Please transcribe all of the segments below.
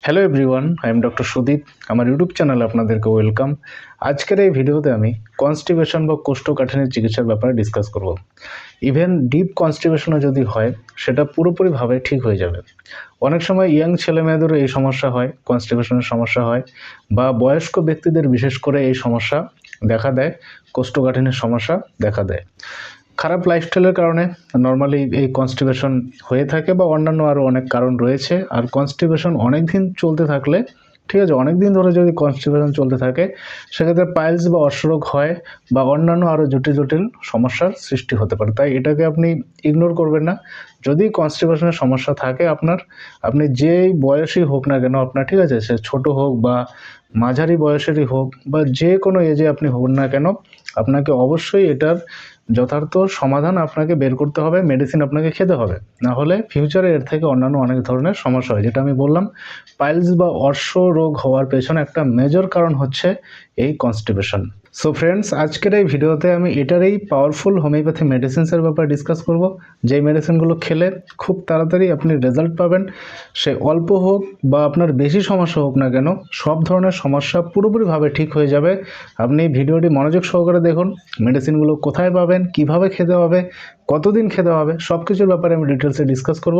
Hello everyone, I am doctor Sudip. আমার YouTube চ্যানেলে আপনাদেরকে ওয়েলকাম। আজকের এই ভিডিওতে আমি কনস্টিপেশন বা কোষ্ঠকাঠিন্যের চিকিৎসার ব্যাপারে ডিসকাস করব। ইভেন ডিপ কনস্টিপেশনও যদি হয়, সেটা পুরোপুরিভাবে ঠিক হয়ে যাবে। অনেক সময় ইয়াং ছেলেমেয়েদেরও এই সমস্যা হয়, কনস্টিপেশনের সমস্যা হয়, বা বয়স্ক ব্যক্তিদের বিশেষ করে এই সমস্যা দেখা দেয়, কোষ্ঠকাঠিন্যের সমস্যা দেখা দেয়। খারাপ লাইফস্টাইলের কারণে নর্মালি এই কনস্টিপেশন হয়ে থাকে, বা অন্যান্য আরও অনেক কারণ রয়েছে। আর কনস্টিপেশন অনেক দিন চলতে থাকলে, ঠিক আছে, অনেক দিন ধরে যদি কনস্টিপেশন চলতে থাকে, সেক্ষেত্রে পাইলস বা অর্শরোগ হয়, বা অন্যান্য আরও জটিল জটিল সমস্যার সৃষ্টি হতে পারে। তাই এটাকে আপনি ইগনোর করবেন না। যদি কনস্টিপেশনের সমস্যা থাকে আপনার, আপনি যেই বয়সই হোক না কেন আপনার, ঠিক আছে, সে ছোটো হোক বা মাঝারি বয়সেরই হোক, বা যে কোনো এজে আপনি হন না কেন, আপনাকে অবশ্যই এটার যথার্থ সমাধান আপনাকে বের করতে হবে, মেডিসিন আপনাকে খেতে হবে। না হলে ফিউচারে এর থেকে অন্যান্য অনেক ধরনের সমস্যা হয়। যেটা আমি বললাম, পাইলস বা অর্শ রোগ হওয়ার পেছনে একটা মেজর কারণ হচ্ছে এই কনস্টিপেশন। সো ফ্রেন্ডস, আজকের এই ভিডিওতে আমি এটারই পাওয়ারফুল হোমিওপ্যাথি মেডিসিনসের ব্যাপারে ডিসকাস করব, যেই মেডিসিনগুলো খেলে খুব তাড়াতাড়ি আপনি রেজাল্ট পাবেন। সে অল্প হোক বা আপনার বেশি সমস্যা হোক না কেন, সব ধরনের সমস্যা পুরোপুরিভাবে ঠিক হয়ে যাবে। আপনি ভিডিওটি মনোযোগ সহকারে দেখুন। মেডিসিনগুলো কোথায় পাবেন, কিভাবে খেতে হবে, কতদিন খেতে হবে, সব কিছুর ব্যাপারে আমি ডিটেলসে ডিসকাস করব।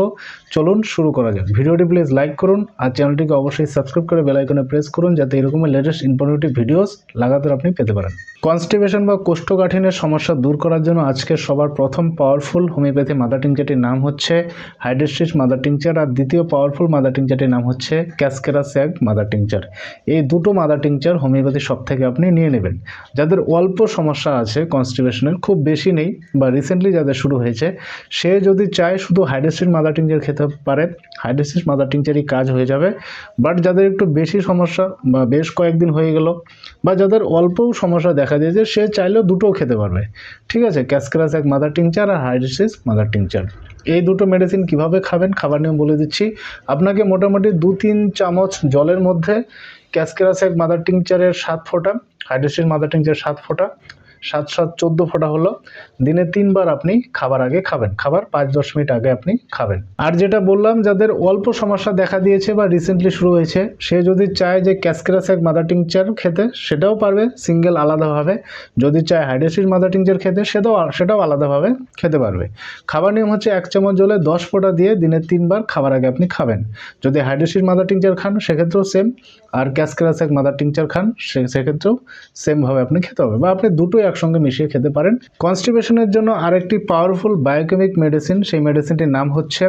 চলুন শুরু করা যাক। ভিডিওটি প্লিজ লাইক করুন, আর চ্যানেলটিকে অবশ্যই সাবস্ক্রাইব করে বেল আইকনে প্রেস করুন, যাতে এরকমের লেটেস্ট ইনফরমেটিভ ভিডিওস লাগাতার আপনি পেতে পারেন। কনস্টিপেশন বা কোষ্ঠকাঠিন্যের সমস্যা দূর করার জন্য আজকের সবার প্রথম পাওয়ারফুল হোমিওপ্যাথি মাদার টিংচারটির নাম হচ্ছে হাইড্রেস্টিস মাদার টিংচার, আর দ্বিতীয় পাওয়ারফুল মাদার টিংচারটির নাম হচ্ছে ক্যাসকেরা স্যাগ মাদার টিংচার। এই দুটো মাদার টিংচার হোমিওপ্যাথি শপ থেকে আপনি নিয়ে নেবেন। যাদের অল্প সমস্যা আছে কনস্টিপেশনের, খুব বেশি নেই, বা রিসেন্টলি যাদের শুরু হয়েছে, সে যদি চায় শুধু হাইড্রেস্টিস মাদার টিংচার খেতে পারে, হাইড্রেস্টিস মাদার টিংচারই কাজ হয়ে যাবে। বাট যাদের একটু বেশি সমস্যা, বা বেশ কয়েকদিন হয়ে গেল, বা যাদের অল্প সমস্যা দেখা দিয়েছে, সে চাইলেও দুটোও খেতে পারবে। ঠিক আছে, ক্যাসকেরা স্যাগ মাদার টিংচার আর হাইড্রেস্টিস মাদার টিংচার, এই দুটো মেডিসিন কিভাবে খাবেন, খাবার নিয়ম বলে দিচ্ছি। আপনাকে মোটামুটি 2-3 চামচ জলের মধ্যে ক্যাসকেরা স্যাগ মাদার টিংচারের 7 ফোঁটা, হাইড্রেস্টিস মাদার টিংচার 7 ফোঁটা, 7-7 14 ফোঁটা হলো, দিনে 3 বার আপনি খাবার আগে খাবেন, খাবার 5-10 মিনিট আগে আপনি খাবেন। আর যেটা বললাম, যাদের অল্প সমস্যা দেখা দিয়েছে বা রিসেন্টলি শুরু হয়েছে, সে যদি চায় যে ক্যাসকেরা স্যাগ মাদার টিংচার খেতে, সেটাও পারবে সিঙ্গেল আলাদাভাবে। যদি চায় হাইড্রেস্টিস মাদার টিংচার খেতে, সেটাও আলাদাভাবে খেতে পারবে। খাবার নিয়ম হচ্ছে 1 চামচ জলে 10 ফোঁটা দিয়ে দিনে 3 বার খাবার আগে আপনি খাবেন। যদি হাইড্রেস্টিস মাদার টিংচার খান, সেক্ষেত্রেও সেম। আর ক্যাসকেরা স্যাগ মাদার টিংচার খান, সেক্ষেত্রেও সেমভাবে আপনি খেতে হবে, বা আপনি দুটোই একসঙ্গে মিশিয়ে খেতে পারেন। কনস্টিপেশনের জন্য আরেকটি পাওয়ারফুল বায়োকেমিক মেডিসিন, সেই মেডিসিনটির নাম হচ্ছে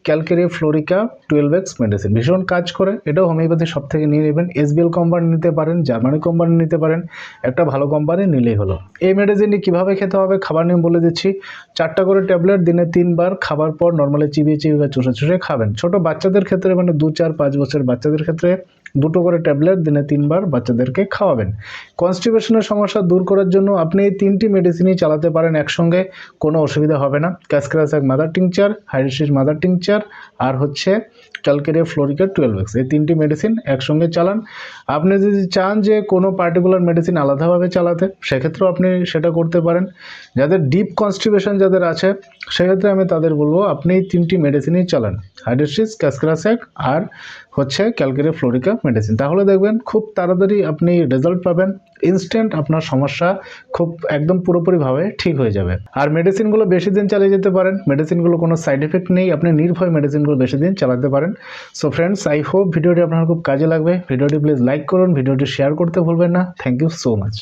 ক্যালকেরিয়া ফ্লোরিকা 12X মেডিসিন। ভীষণ কাজ করে, এটাও হোমিওপ্যাথি সব থেকে নিয়ে নেবেন। SBL কোম্পানি নিতে পারেন, জার্মানি কোম্পানি নিতে পারেন, একটা ভালো কোম্পানি নিলেই হলো। এই মেডিসিনটি কীভাবে খেতে হবে, খাবার নিয়ম বলে দিচ্ছি। 4টা করে ট্যাবলেট দিনে 3 বার, খাবার পর নর্মালি চিবিয়ে চিবিয়ে বা চুষে চুষে খাবেন। ছোটো বাচ্চাদের ক্ষেত্রে, মানে 2, 4, 5 বছরের বাচ্চাদের ক্ষেত্রে 2টো করে ট্যাবলেট দিনে 3 বার বাচ্চাদেরকে খাওয়াবেন। কনস্টিপেশনের সমস্যা দূর করার জন্য আপনি এই 3টি মেডিসিনই চালাতে পারেন একসঙ্গে, কোনো অসুবিধা হবে না। ক্যাসকেরা স্যাগ mother tincture, hydrastis mother tincture, আর হচ্ছে ক্যালকেরিয়া ফ্লোরিকা 12X, এই 3টি মেডিসিন একসঙ্গে চালান। আপনি যদি চান যে কোনো পার্টিকুলার মেডিসিন আলাদাভাবে চালাতে, সেক্ষেত্রেও আপনি সেটা করতে পারেন। যাদের ডিপ কনস্টিপেশন যাদের আছে, সেক্ষেত্রে আমি তাদের বলবো আপনি এই 3টি মেডিসিনই চালান, হাইড্রেস্টিস, ক্যাসকেরা স্যাগ আর হচ্ছে ক্যালকেরিয়া ফ্লোরিকা মেডিসিন। তাহলে দেখবেন খুব তাড়াতাড়ি আপনি রেজাল্ট পাবেন, ইনস্ট্যান্ট আপনার সমস্যা খুব একদম পুরোপুরিভাবে ঠিক হয়ে যাবে। আর মেডিসিনগুলো বেশি দিন চালিয়ে যেতে পারেন, মেডিসিনগুলো কোনো সাইড এফেক্ট নেই, আপনি নির্ভয় মেডিসিনগুলো বেশি দিন চালাতে পারেন। সো ফ্রেন্ডস, আই হোপ ভিডিওটি আপনার খুব কাজে লাগবে। ভিডিওটি প্লিজ লাইক করুন, ভিডিওটি শেয়ার করতে ভুলবেন না। Thank you so much.